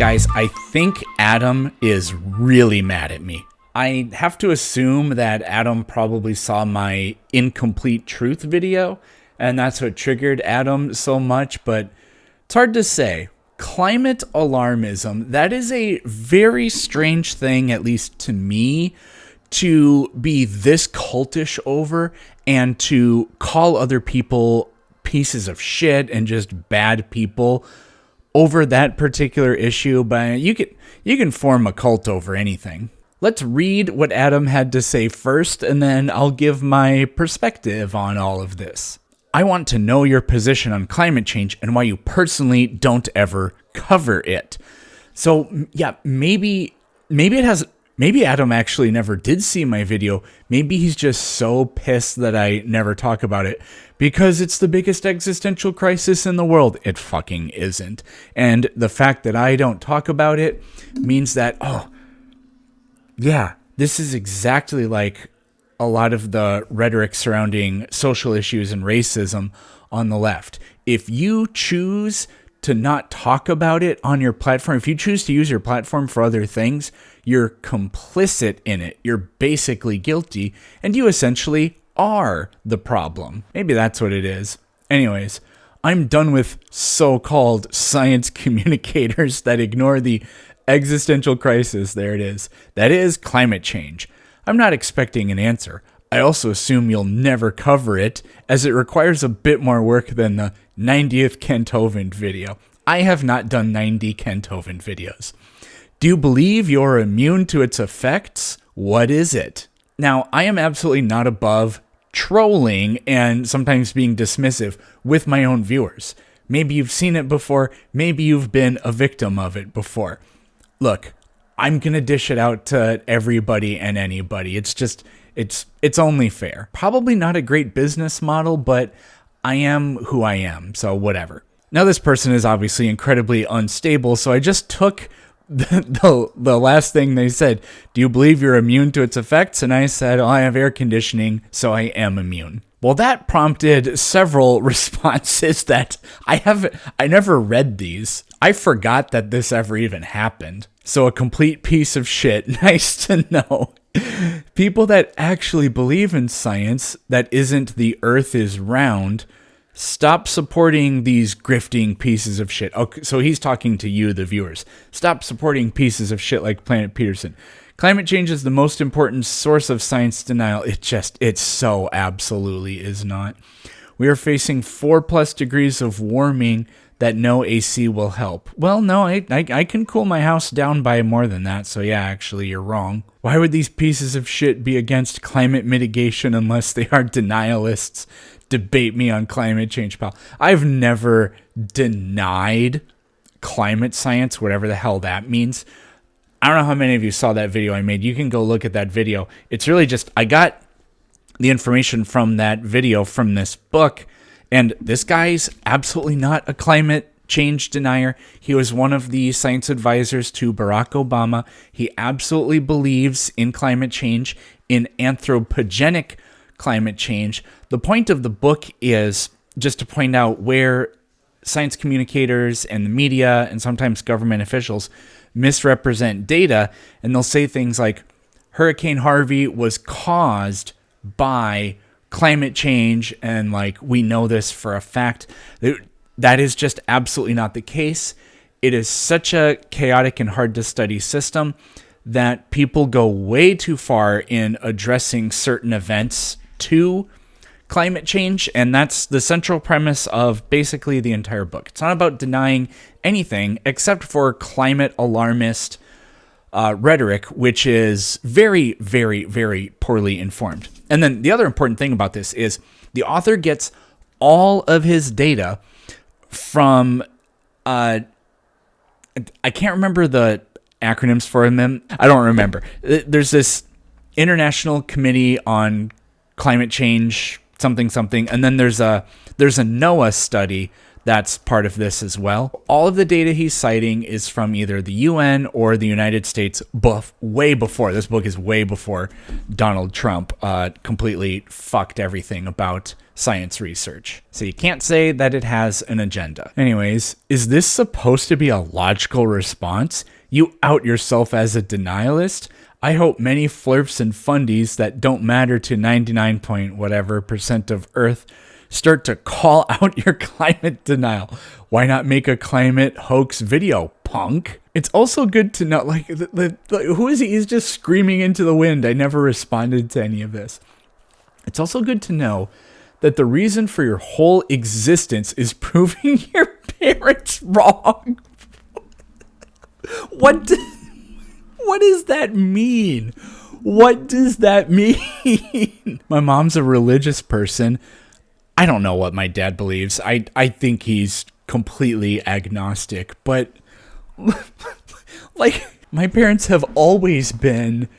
Guys, I think Adam is really mad at me. I have to assume that Adam probably saw my incomplete truth video, and that's what triggered Adam so much, but it's hard to say. Climate alarmism, that is a very strange thing, at least to me, to be this cultish over and to call other people pieces of shit and just bad people over that particular issue. But you can form a cult over anything. Let's read what Adam had to say first, and then I'll give my perspective on all of this. I want to know your position on climate change and why you personally don't ever cover it. So yeah, maybe Adam actually never did see my video. Maybe he's just so pissed that I never talk about it because it's the biggest existential crisis in the world. It fucking isn't. And the fact that I don't talk about it means that, oh, yeah, this is exactly like a lot of the rhetoric surrounding social issues and racism on the left. If you choose to not talk about it on your platform, if you choose to use your platform for other things, you're complicit in it. You're basically guilty, and you essentially are the problem. Maybe that's what it is. Anyways, I'm done with so-called science communicators that ignore the existential crisis. There it is. That is climate change. I'm not expecting an answer. I also assume you'll never cover it, as it requires a bit more work than the 90th Kent Hovind video. I have not done 90 Kent Hovind videos. Do you believe you're immune to its effects? What is it? Now, I am absolutely not above trolling and sometimes being dismissive with my own viewers. Maybe you've seen it before. Maybe you've been a victim of it before. Look, I'm going to dish it out to everybody and anybody. It's just, it's only fair. Probably not a great business model, but I am who I am, so whatever. Now, this person is obviously incredibly unstable, so I just took the last thing they said. Do you believe you're immune to its effects? And I said, oh, I have air conditioning, so I am immune. Well, that prompted several responses that I never read these. I forgot that this ever even happened. So a complete piece of shit. Nice to know. People that actually believe in science that isn't the earth is round, stop supporting these grifting pieces of shit. Okay, so he's talking to you, the viewers. Stop supporting pieces of shit like Planet Peterson. Climate change is the most important source of science denial. It so absolutely is not. We are facing 4+ degrees of warming that no AC will help. Well, no, I can cool my house down by more than that, so yeah, actually, you're wrong. Why would these pieces of shit be against climate mitigation unless they are denialists? Debate me on climate change, pal. I've never denied climate science, whatever the hell that means. I don't know how many of you saw that video I made. You can go look at that video. It's really just, I got the information from that video from this book, and this guy's absolutely not a climate change denier. He was one of the science advisors to Barack Obama. He absolutely believes in climate change, in anthropogenic climate change. The point of the book is just to point out where science communicators and the media and sometimes government officials misrepresent data, and they'll say things like Hurricane Harvey was caused by climate change, and like we know this for a fact. That is just absolutely not the case. It is such a chaotic and hard to study system that people go way too far in addressing certain events to climate change, and that's the central premise of basically the entire book. It's not about denying anything except for climate alarmist rhetoric, which is very, very, very poorly informed. And then the other important thing about this is the author gets all of his data from, I can't remember the acronyms for them. I don't remember. There's this International Committee on Climate Change, something, and then there's a NOAA study that's part of this as well. All of the data he's citing is from either the UN or the United States way before. This book is way before Donald Trump completely fucked everything about science research. So you can't say that it has an agenda. Anyways, is this supposed to be a logical response? You out yourself as a denialist? I hope many flirps and fundies that don't matter to 99 point whatever % of Earth start to call out your climate denial. Why not make a climate hoax video, punk? It's also good to know, like, who is he? He's just screaming into the wind. I never responded to any of this. It's also good to know that the reason for your whole existence is proving your parents wrong. What does that mean? What does that mean? My mom's a religious person. I don't know what my dad believes. I think he's completely agnostic, but like, my parents have always been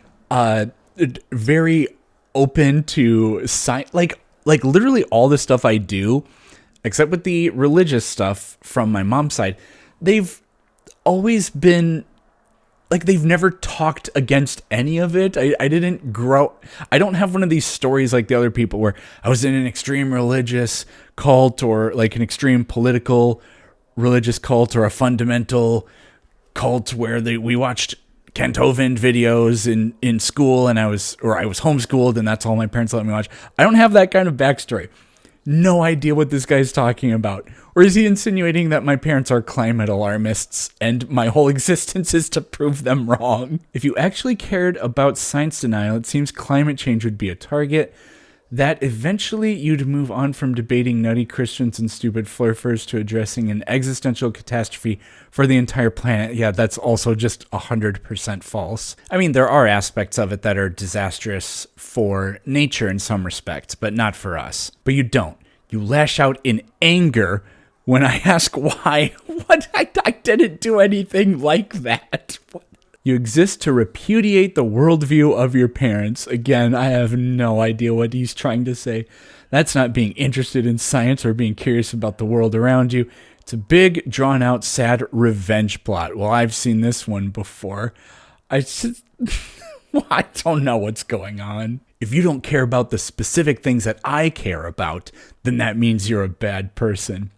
very open to science. Like literally all the stuff I do, except with the religious stuff from my mom's side, they've always been like, they've never talked against any of it. I didn't grow. I don't have one of these stories like the other people where I was in an extreme religious cult or like an extreme political religious cult or a fundamental cult where we watched Cantovind videos in school and I was homeschooled and that's all my parents let me watch. I don't have that kind of backstory. No idea what this guy's talking about. Or is he insinuating that my parents are climate alarmists and my whole existence is to prove them wrong? If you actually cared about science denial, it seems climate change would be a target that eventually you'd move on from debating nutty Christians and stupid flurfers to addressing an existential catastrophe for the entire planet. Yeah, that's also just 100% false. I mean, there are aspects of it that are disastrous for nature in some respects, but not for us. But you don't. You lash out in anger when I ask why. What? I didn't do anything like that. What? You exist to repudiate the worldview of your parents. Again, I have no idea what he's trying to say. That's not being interested in science or being curious about the world around you. It's a big, drawn-out, sad revenge plot. Well, I've seen this one before. I don't know what's going on. If you don't care about the specific things that I care about, then that means you're a bad person.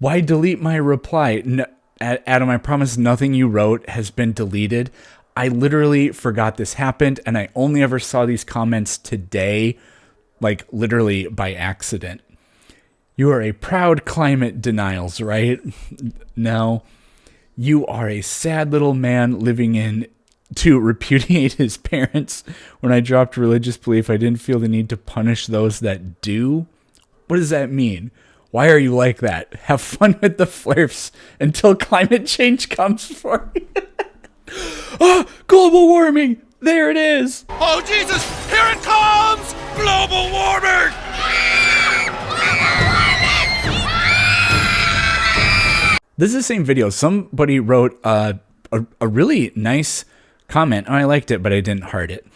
Why delete my reply? No, Adam, I promise nothing you wrote has been deleted. I literally forgot this happened, and I only ever saw these comments today, like literally by accident. You are a proud climate denials, right? No. You are a sad little man living in to repudiate his parents. When I dropped religious belief, I didn't feel the need to punish those that do. What does that mean? Why are you like that? Have fun with the flirts until climate change comes for you. Oh, global warming! There it is! Oh, Jesus! Here it comes! Global warming! This is the same video. Somebody wrote a really nice comment. Oh, I liked it, but I didn't heart it.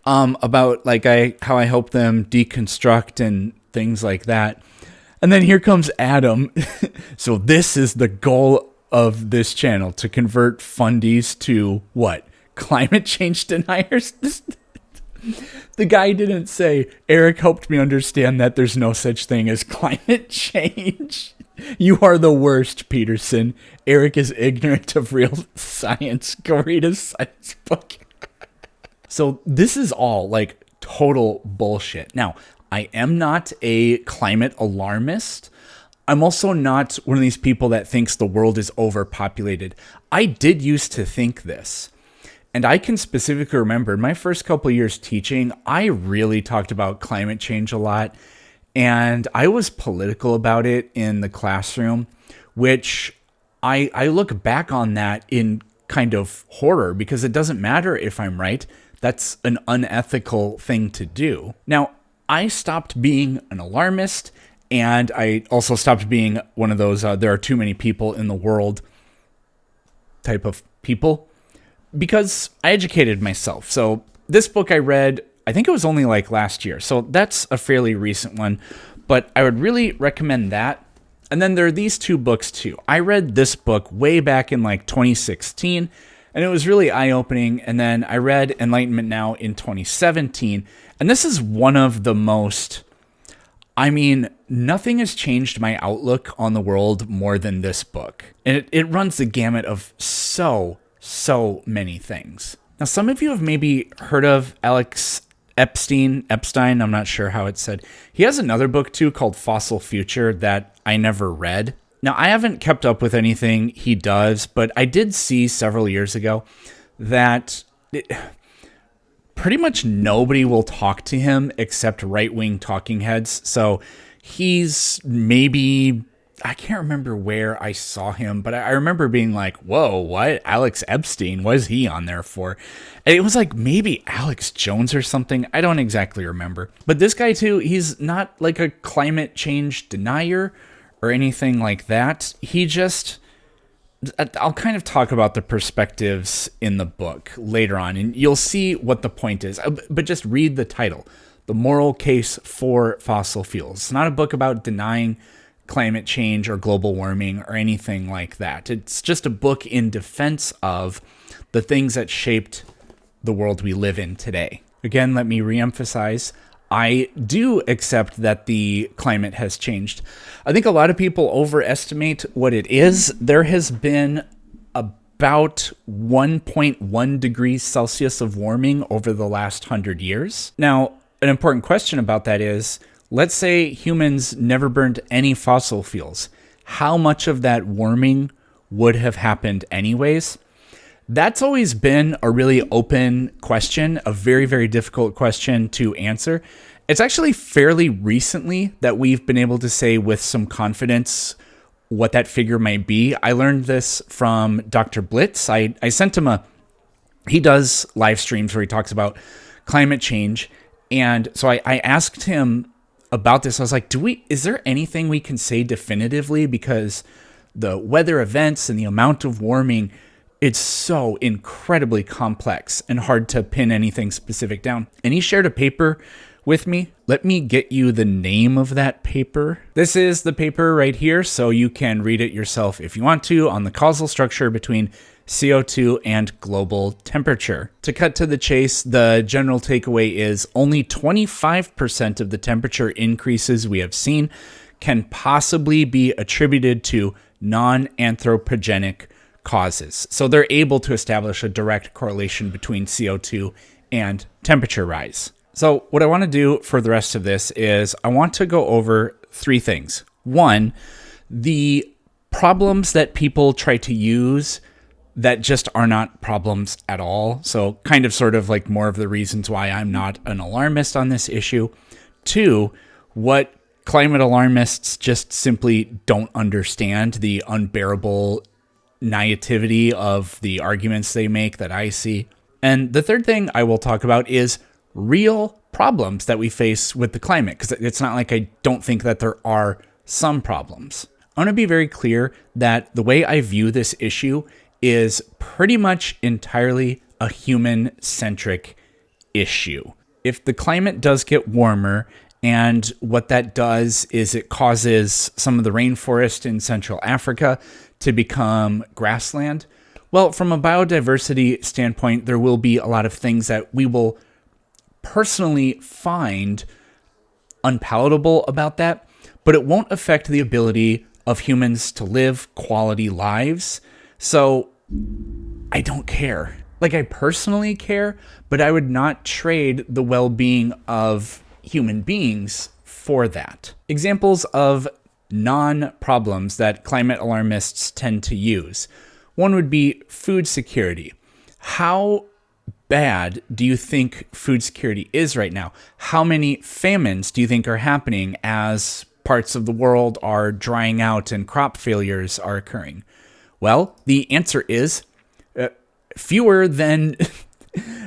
About like how I help them deconstruct and things like that. And then here comes Adam. So this is the goal of this channel, to convert fundies to what? Climate change deniers? The guy didn't say, Eric helped me understand that there's no such thing as climate change. You are the worst, Peterson. Eric is ignorant of real science. Go read a science book. So this is all like total bullshit. Now, I am not a climate alarmist. I'm also not one of these people that thinks the world is overpopulated. I did used to think this. And I can specifically remember in my first couple of years teaching, I really talked about climate change a lot. And I was political about it in the classroom, which I look back on that in kind of horror, because it doesn't matter if I'm right. That's an unethical thing to do. Now, I stopped being an alarmist, and I also stopped being one of those there are too many people in the world type of people, because I educated myself. So this book I read, I think it was only like last year, so that's a fairly recent one, but I would really recommend that. And then there are these two books too. I read this book way back in like 2016, and it was really eye-opening. And then I read Enlightenment Now in 2017. And this is one of the most, nothing has changed my outlook on the world more than this book. And it runs the gamut of so many things. Now, some of you have maybe heard of Alex Epstein, I'm not sure how it's said. He has another book too called Fossil Future that I never read. Now, I haven't kept up with anything he does, but I did see several years ago that pretty much nobody will talk to him except right-wing talking heads. So he's maybe, I can't remember where I saw him, but I remember being like, whoa, what? Alex Epstein? What is he on there for? And it was like maybe Alex Jones or something. I don't exactly remember. But this guy too, he's not like a climate change denier or anything like that. He just, I'll kind of talk about the perspectives in the book later on, and you'll see what the point is. But just read the title, The Moral Case for Fossil Fuels. It's not a book about denying climate change or global warming or anything like that. It's just a book in defense of the things that shaped the world we live in today. Again, let me reemphasize, I do accept that the climate has changed. I think a lot of people overestimate what it is. There has been about 1.1 degrees Celsius of warming over the last 100 years. Now, an important question about that is, let's say humans never burned any fossil fuels. How much of that warming would have happened anyways? That's always been a really open question, a very, very difficult question to answer. It's actually fairly recently that we've been able to say with some confidence what that figure might be. I learned this from Dr. Blitz. I sent him he does live streams where he talks about climate change. And so I asked him about this. I was like, is there anything we can say definitively? Because the weather events and the amount of warming, it's so incredibly complex and hard to pin anything specific down. And he shared a paper with me. Let me get you the name of that paper. This is the paper right here, so you can read it yourself if you want to, on the causal structure between CO2 and global temperature. To cut to the chase, the general takeaway is only 25% of the temperature increases we have seen can possibly be attributed to non-anthropogenic causes. So they're able to establish a direct correlation between CO2 and temperature rise. So what I want to do for the rest of this is I want to go over three things. One, the problems that people try to use that just are not problems at all. So kind of sort of like more of the reasons why I'm not an alarmist on this issue. Two, what climate alarmists just simply don't understand, the unbearable naivety of the arguments they make that I see. And the third thing I will talk about is real problems that we face with the climate, because it's not like I don't think that there are some problems. I want to be very clear that the way I view this issue is pretty much entirely a human-centric issue. If the climate does get warmer, and what that does is it causes some of the rainforest in Central Africa to become grassland, well, from a biodiversity standpoint, there will be a lot of things that we will personally find unpalatable about that, but it won't affect the ability of humans to live quality lives. So I don't care. Like, I personally care, but I would not trade the well-being of human beings for that. Examples of non-problems that climate alarmists tend to use. One would be food security. How bad do you think food security is right now? How many famines do you think are happening as parts of the world are drying out and crop failures are occurring? Well, the answer is fewer than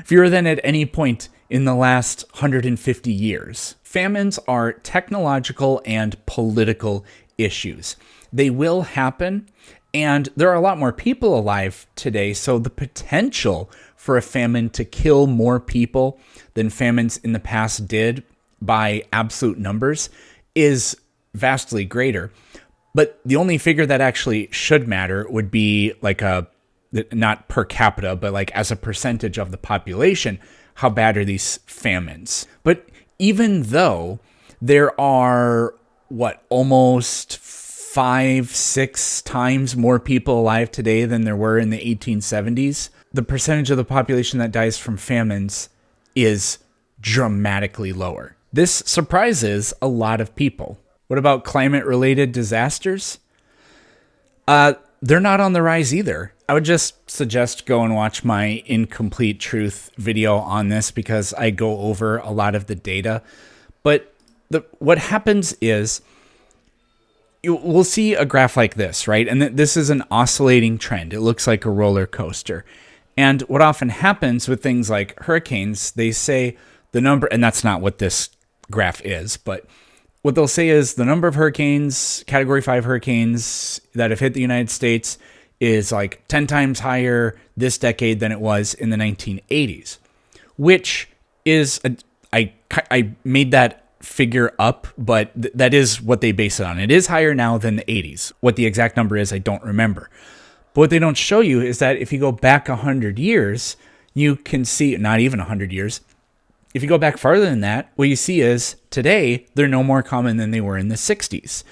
at any point in the last 150 years. Famines are technological and political issues. They will happen, and there are a lot more people alive today, so the potential for a famine to kill more people than famines in the past did by absolute numbers is vastly greater. But the only figure that actually should matter would be like not per capita, but like as a percentage of the population, how bad are these famines? But even though there are, almost 5-6 times more people alive today than there were in the 1870s, the percentage of the population that dies from famines is dramatically lower. This surprises a lot of people. What about climate-related disasters? They're not on the rise either. I would just suggest go and watch my Incomplete Truth video on this because I go over a lot of the data. But what happens is we'll see a graph like this, right? And this is an oscillating trend. It looks like a roller coaster. And what often happens with things like hurricanes, they say the number, and that's not what this graph is, but what they'll say is the number of hurricanes, Category 5 hurricanes that have hit the United States is like 10 times higher this decade than it was in the 1980s, which is, I made that figure up, but that is what they base it on. It is higher now than the 80s. What the exact number is, I don't remember. But what they don't show you is that if you go back 100 years, you can see, not even 100 years, if you go back farther than that, what you see is today, they're no more common than they were in the 60s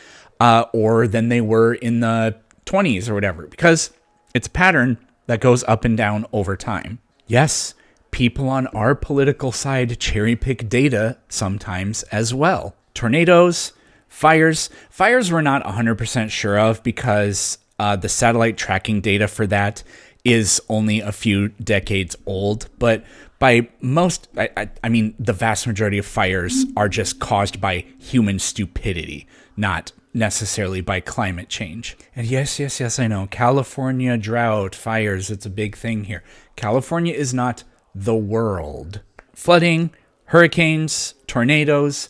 or than they were in the 20s or whatever, because it's a pattern that goes up and down over time. Yes, people on our political side cherry pick data sometimes as well. Tornadoes, fires we're not 100% sure of because the satellite tracking data for that is only a few decades old, but by most, I mean, the vast majority of fires are just caused by human stupidity, not necessarily by climate change. And yes, I know. California drought, fires, it's a big thing here. California is not the world. Flooding, hurricanes, tornadoes,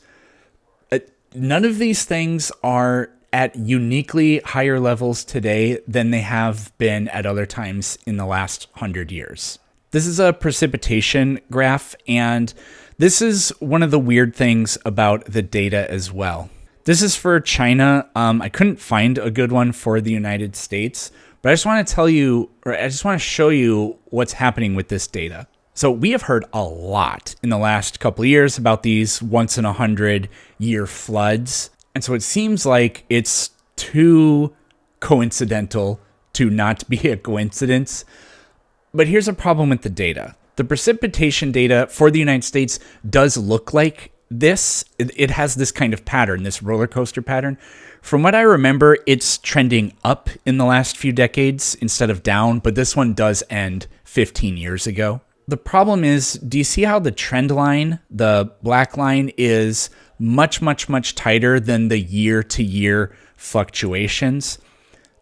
none of these things are at uniquely higher levels today than they have been at other times in the last 100 years. This is a precipitation graph, and this is one of the weird things about the data as well. This is for China. I couldn't find a good one for the United States, but I just want to tell you, or I just want to show you what's happening with this data. So we have heard a lot in the last couple of years about these once in 100-year floods. And so it seems like it's too coincidental to not be a coincidence. But here's a problem with the data. The precipitation data for the United States does look like this. It has this kind of pattern, this roller coaster pattern. From what I remember, it's trending up in the last few decades instead of down, but this one does end 15 years ago. The problem is, do you see how the trend line, the black line, is much tighter than the year-to-year fluctuations?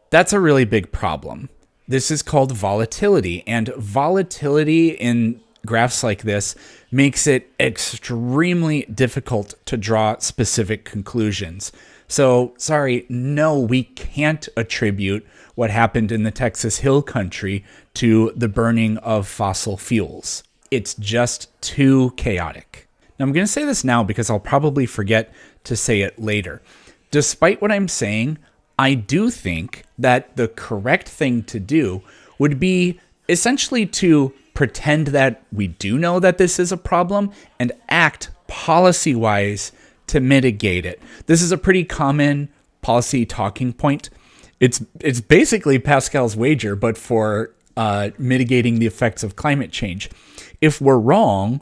That's a really big problem. This is called volatility, and volatility in graphs like this makes it extremely difficult to draw specific conclusions. So, sorry, no, we can't attribute what happened in the Texas Hill Country to the burning of fossil fuels. It's just too chaotic. Now, I'm going to say this now because I'll probably forget to say it later. Despite what I'm saying, I do think that the correct thing to do would be essentially to pretend that we do know that this is a problem and act policy-wise to mitigate it. This is a pretty common policy talking point. It's basically Pascal's wager, but for mitigating the effects of climate change. If we're wrong,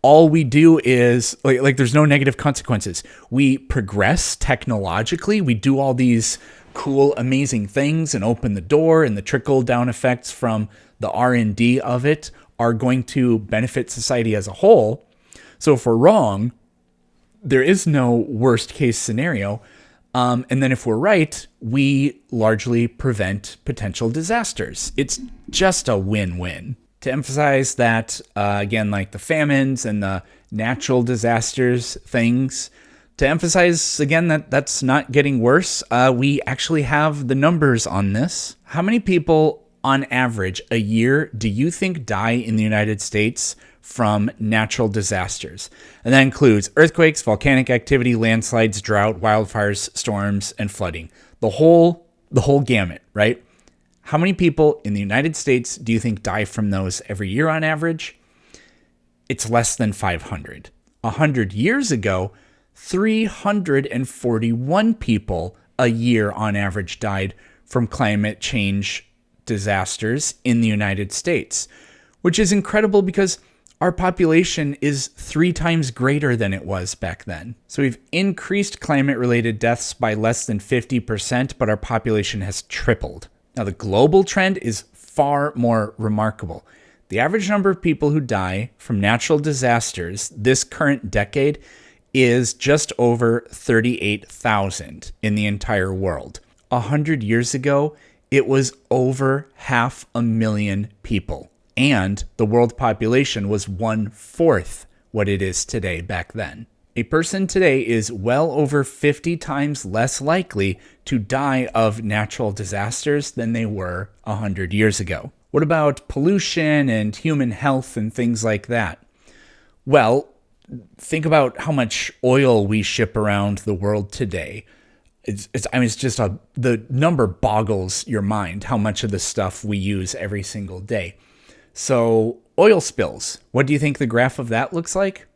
all we do is, like there's no negative consequences. We progress technologically. We do all these cool, amazing things and open the door, and the trickle-down effects from the R&D of it are going to benefit society as a whole. So if we're wrong, there is no worst-case scenario. And then if we're right, we largely prevent potential disasters. It's just a win-win. To emphasize that, again, like the famines and the natural disasters things, to emphasize, again, that that's not getting worse, we actually have the numbers on this. How many people, on average, a year do you think die in the United States from natural disasters? And that includes earthquakes, volcanic activity, landslides, drought, wildfires, storms, and flooding. the whole gamut, right? How many people in the United States do you think die from those every year on average? It's less than 500. 100 years ago, 341 people a year on average died from climate change disasters in the United States, which is incredible because our population is 3 times greater than it was back then. So we've increased climate-related deaths by less than 50%, but our population has tripled. Now, the global trend is far more remarkable. The average number of people who die from natural disasters this current decade is just over 38,000 in the entire world. 100 years ago, it was over 500,000 people. And the world population was 1/4 what it is today back then. A person today is well over 50 times less likely to die of natural disasters than they were 100 years ago. What about pollution and human health and things like that? Well, think about how much oil we ship around the world today. The number boggles your mind how much of the stuff we use every single day. So oil spills, what do you think the graph of that looks like?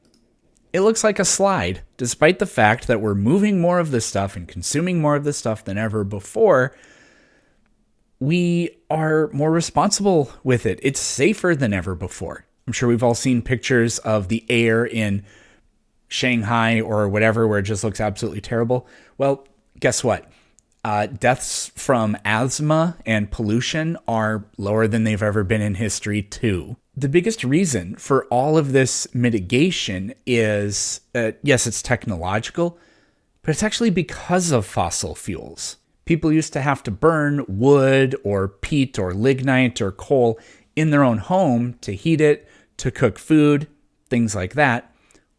It looks like a slide. Despite the fact that we're moving more of this stuff and consuming more of this stuff than ever before, we are more responsible with it. It's safer than ever before. I'm sure we've all seen pictures of the air in Shanghai or whatever where it just looks absolutely terrible. Well, guess what? Deaths from asthma and pollution are lower than they've ever been in history, too. The biggest reason for all of this mitigation is, yes, it's technological, but it's actually because of fossil fuels. People used to have to burn wood or peat or lignite or coal in their own home to heat it, to cook food, things like that.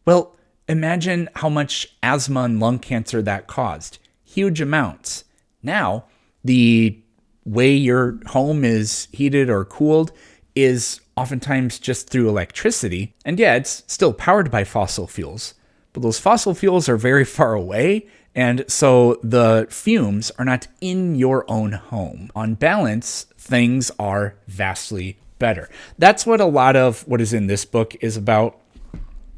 Well, imagine how much asthma and lung cancer that caused. Huge amounts. Now, the way your home is heated or cooled is oftentimes just through electricity. And yeah, it's still powered by fossil fuels, but those fossil fuels are very far away. And so the fumes are not in your own home. On balance, things are vastly better. That's what a lot of what is in this book is about.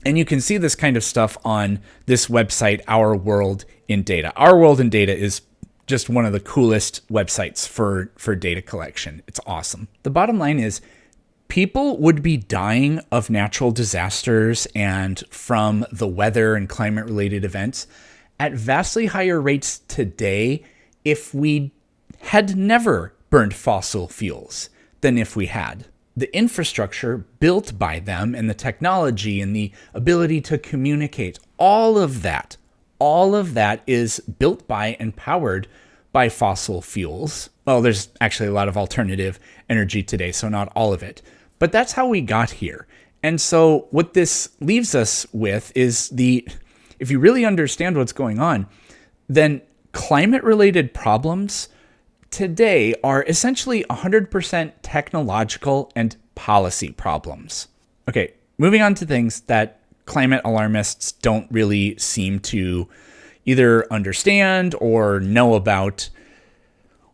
And you can see this kind of stuff on this website, Our World in Data. Our World in Data is just one of the coolest websites for data collection. It's awesome. The bottom line is people would be dying of natural disasters and from the weather and climate-related events at vastly higher rates today if we had never burned fossil fuels than if we had. The infrastructure built by them and the technology and the ability to communicate, all of that is built by and powered by fossil fuels. Well, there's actually a lot of alternative energy today, so not all of it. But that's how we got here. And so what this leaves us with is if you really understand what's going on, then climate-related problems today are essentially 100% technological and policy problems. Okay, moving on to things that climate alarmists don't really seem to either understand or know about.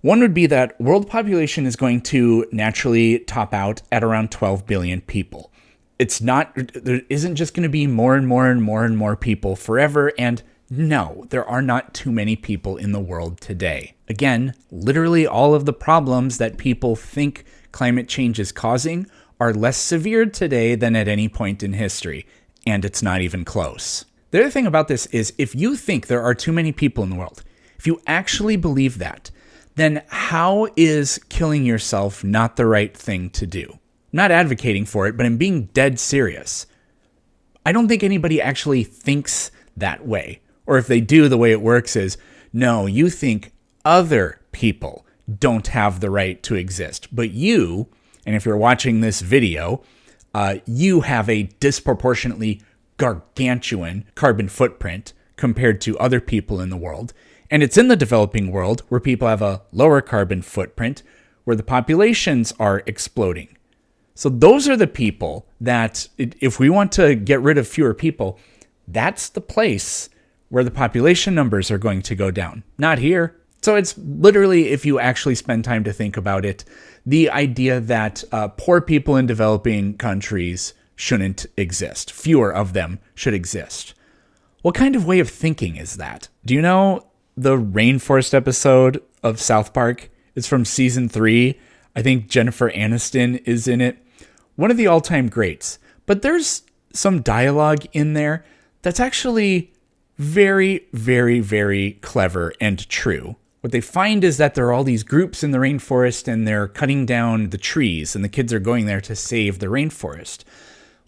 One would be that world population is going to naturally top out at around 12 billion people. There isn't just going to be more and more and more and more people forever. And no, there are not too many people in the world today. Again, literally all of the problems that people think climate change is causing are less severe today than at any point in history. And it's not even close. The other thing about this is if you think there are too many people in the world, if you actually believe that, then how is killing yourself not the right thing to do? I'm not advocating for it, but I'm being dead serious. I don't think anybody actually thinks that way. Or if they do, the way it works is, no, you think other people don't have the right to exist. But you, and if you're watching this video, you have a disproportionately gargantuan carbon footprint compared to other people in the world. And it's in the developing world where people have a lower carbon footprint, where the populations are exploding. So those are the people that, if we want to get rid of fewer people, that's the place where the population numbers are going to go down. Not here. So it's literally, if you actually spend time to think about it, the idea that poor people in developing countries shouldn't exist. Fewer of them should exist. What kind of way of thinking is that? Do you know the rainforest episode of South Park? It's from season 3. I think Jennifer Aniston is in it. One of the all-time greats. But there's some dialogue in there that's actually very, very, very clever and true. What they find is that there are all these groups in the rainforest and they're cutting down the trees and the kids are going there to save the rainforest.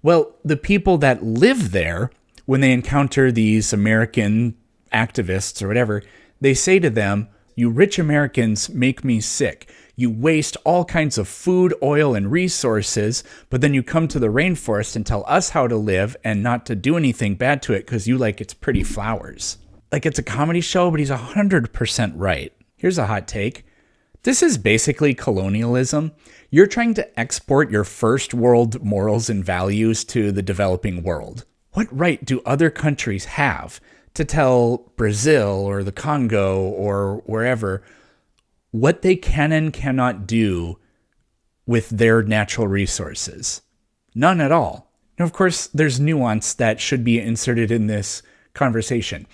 Well, the people that live there, when they encounter these American activists or whatever, they say to them, "You rich Americans make me sick. You waste all kinds of food, oil, and resources, but then you come to the rainforest and tell us how to live and not to do anything bad to it because you like its pretty flowers." Like, it's a comedy show, but he's 100% right. Here's a hot take. This is basically colonialism. You're trying to export your first world morals and values to the developing world. What right do other countries have to tell Brazil or the Congo or wherever what they can and cannot do with their natural resources? None at all. Now, of course, there's nuance that should be inserted in this conversation.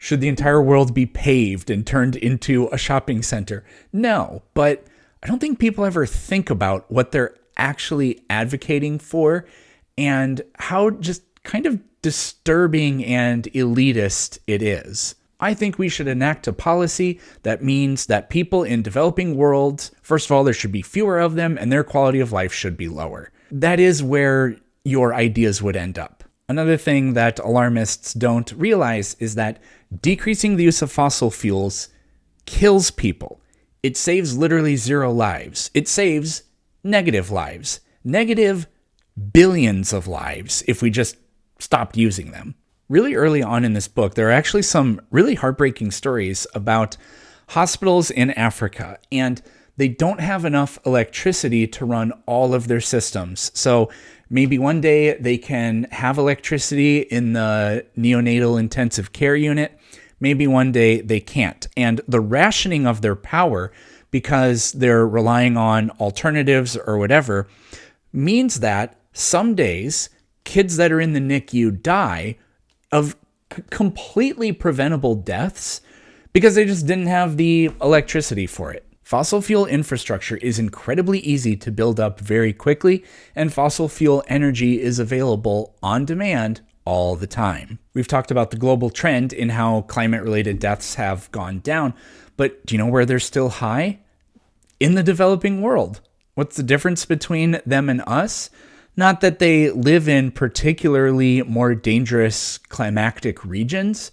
Should the entire world be paved and turned into a shopping center? No, but I don't think people ever think about what they're actually advocating for and how just kind of disturbing and elitist it is. I think we should enact a policy that means that people in developing worlds, first of all, there should be fewer of them and their quality of life should be lower. That is where your ideas would end up. Another thing that alarmists don't realize is that decreasing the use of fossil fuels kills people. It saves literally 0 lives. It saves negative lives. Negative billions of lives if we just stopped using them. Really early on in this book, there are actually some really heartbreaking stories about hospitals in Africa, and they don't have enough electricity to run all of their systems. So maybe one day they can have electricity in the neonatal intensive care unit. Maybe one day they can't. And the rationing of their power, because they're relying on alternatives or whatever, means that some days kids that are in the NICU die of completely preventable deaths because they just didn't have the electricity for it. Fossil fuel infrastructure is incredibly easy to build up very quickly, and fossil fuel energy is available on demand all the time. We've talked about the global trend in how climate-related deaths have gone down, but do you know where they're still high? In the developing world. What's the difference between them and us? Not that they live in particularly more dangerous climactic regions.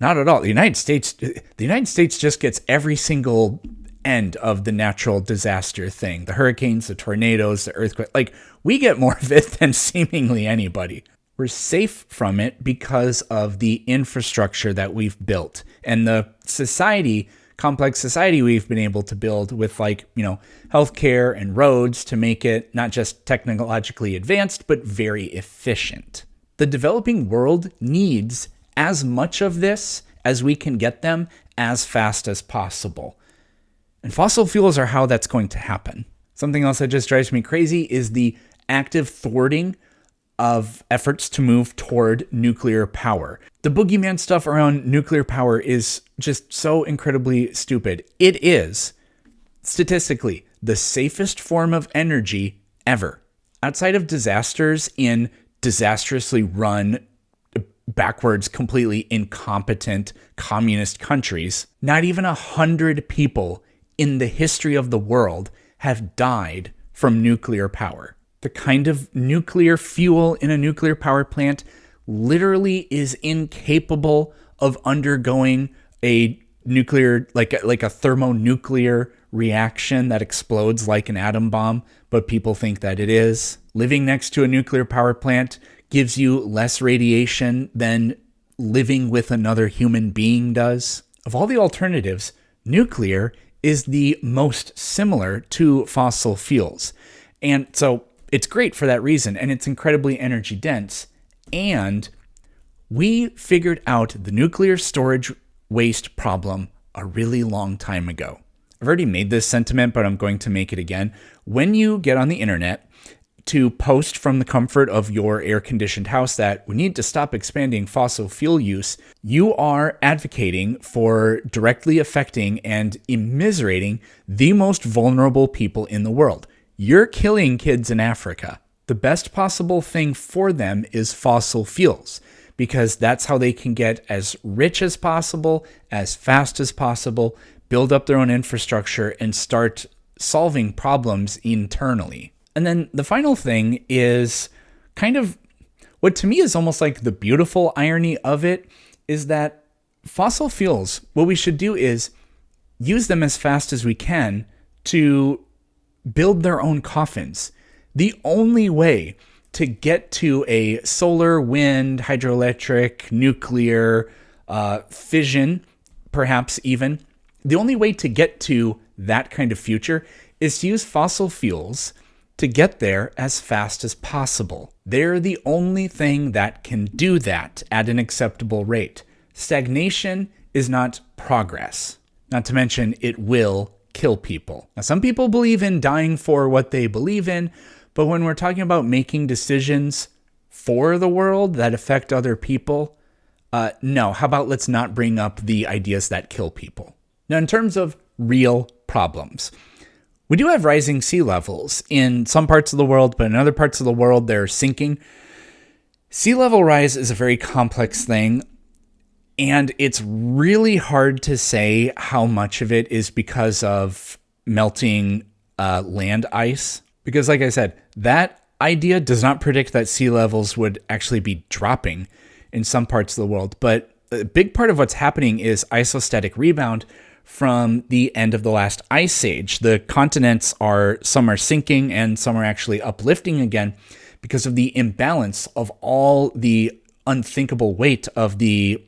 Not at all. The United States just gets every single end of the natural disaster thing. The hurricanes, the tornadoes, the earthquake. Like, we get more of it than seemingly anybody. We're safe from it because of the infrastructure that we've built and the complex society we've been able to build with, like, healthcare and roads to make it not just technologically advanced, but very efficient. The developing world needs as much of this as we can get them as fast as possible. And fossil fuels are how that's going to happen. Something else that just drives me crazy is the active thwarting of efforts to move toward nuclear power. The boogeyman stuff around nuclear power is just so incredibly stupid. It is, statistically, the safest form of energy ever. Outside of disasters in disastrously run, backwards, completely incompetent communist countries, not even 100 people in the history of the world have died from nuclear power. The kind of nuclear fuel in a nuclear power plant literally is incapable of undergoing a nuclear, like a thermonuclear reaction that explodes like an atom bomb, but people think that it is. Living next to a nuclear power plant gives you less radiation than living with another human being does. Of all the alternatives, nuclear is the most similar to fossil fuels. And so it's great for that reason, and it's incredibly energy dense. And we figured out the nuclear storage waste problem a really long time ago. I've already made this sentiment, but I'm going to make it again. When you get on the internet to post from the comfort of your air-conditioned house that we need to stop expanding fossil fuel use, you are advocating for directly affecting and immiserating the most vulnerable people in the world. You're killing kids in Africa. The best possible thing for them is fossil fuels, because that's how they can get as rich as possible, as fast as possible, build up their own infrastructure, and start solving problems internally. And then the final thing is kind of what to me is almost like the beautiful irony of it is that fossil fuels, what we should do is use them as fast as we can to build their own coffins. The only way to get to a solar, wind, hydroelectric, nuclear, fission, perhaps even, the only way to get to that kind of future is to use fossil fuels to get there as fast as possible. They're the only thing that can do that at an acceptable rate. Stagnation is not progress. Not to mention, it will kill people. Now, some people believe in dying for what they believe in, but when we're talking about making decisions for the world that affect other people, no, how about let's not bring up the ideas that kill people. Now, in terms of real problems, we do have rising sea levels in some parts of the world, but in other parts of the world, they're sinking. Sea level rise is a very complex thing, and it's really hard to say how much of it is because of melting land ice. Because like I said, that idea does not predict that sea levels would actually be dropping in some parts of the world. But a big part of what's happening is isostatic rebound from the end of the last ice age. The continents some are sinking and some are actually uplifting again because of the imbalance of all the unthinkable weight of the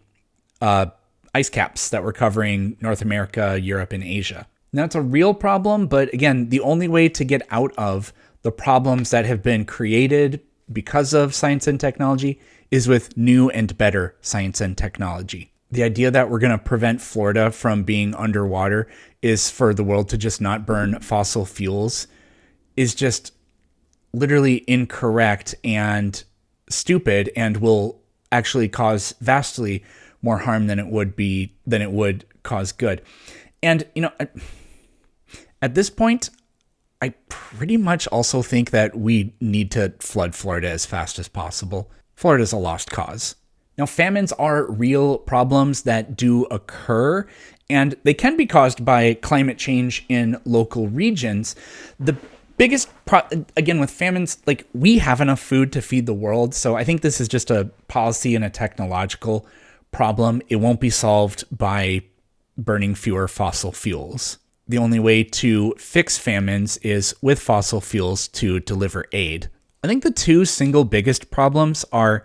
ice caps that were covering North America, Europe, and Asia. Now, it's a real problem, but again, the only way to get out of the problems that have been created because of science and technology is with new and better science and technology. The idea that we're going to prevent Florida from being underwater is for the world to just not burn fossil fuels is just literally incorrect and stupid and will actually cause vastly more harm than it would cause good. And, at this point, I pretty much also think that we need to flood Florida as fast as possible. Florida's a lost cause. Now, famines are real problems that do occur, and they can be caused by climate change in local regions. The biggest, again, with famines, like we have enough food to feed the world, so I think this is just a policy and a technological problem. It won't be solved by burning fewer fossil fuels. The only way to fix famines is with fossil fuels to deliver aid. I think the two single biggest problems are,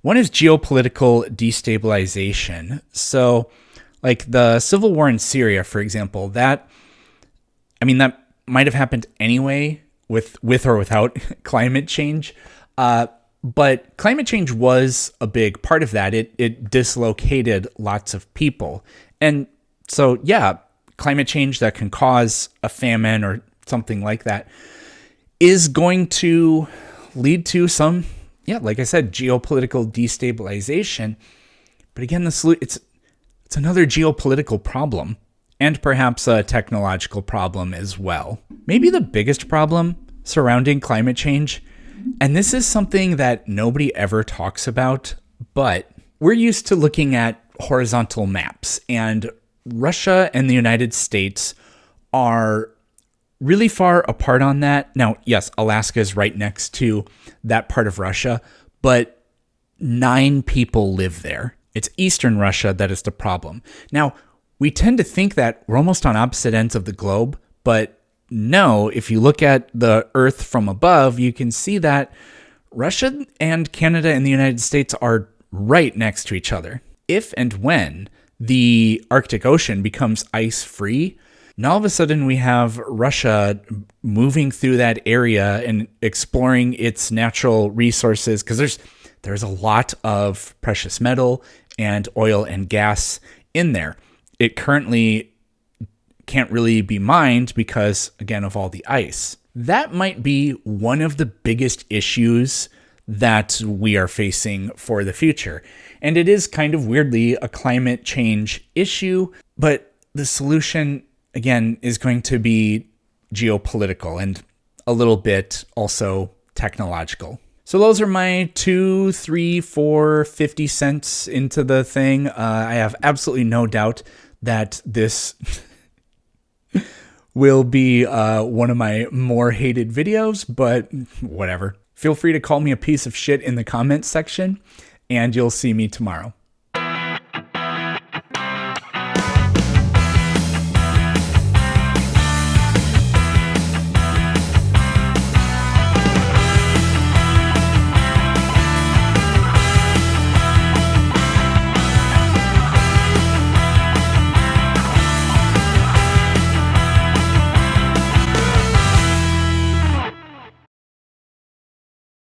one is geopolitical destabilization. So, like the civil war in Syria, for example, that might have happened anyway with or without climate change. But climate change was a big part of that. It dislocated lots of people. And so, yeah, climate change that can cause a famine or something like that is going to lead to some, like I said, geopolitical destabilization. But again, it's another geopolitical problem and perhaps a technological problem as well. Maybe the biggest problem surrounding climate change, and this is something that nobody ever talks about, but we're used to looking at horizontal maps, and Russia and the United States are really far apart on that. Now, yes, Alaska is right next to that part of Russia, but 9 people live there. It's Eastern Russia that is the problem. Now, we tend to think that we're almost on opposite ends of the globe, but no, if you look at the Earth from above, you can see that Russia and Canada and the United States are right next to each other. If and when the Arctic Ocean becomes ice-free, now all of a sudden we have Russia moving through that area and exploring its natural resources, because there's a lot of precious metal and oil and gas in there. it currently can't really be mined because, again, of all the ice. That might be one of the biggest issues that we are facing for the future. And it is kind of weirdly a climate change issue, but the solution, again, is going to be geopolitical and a little bit also technological. So those are my 2, 3, 4, 50 cents into the thing. I have absolutely no doubt that this will be one of my more hated videos, but whatever. Feel free to call me a piece of shit in the comments section, and you'll see me tomorrow.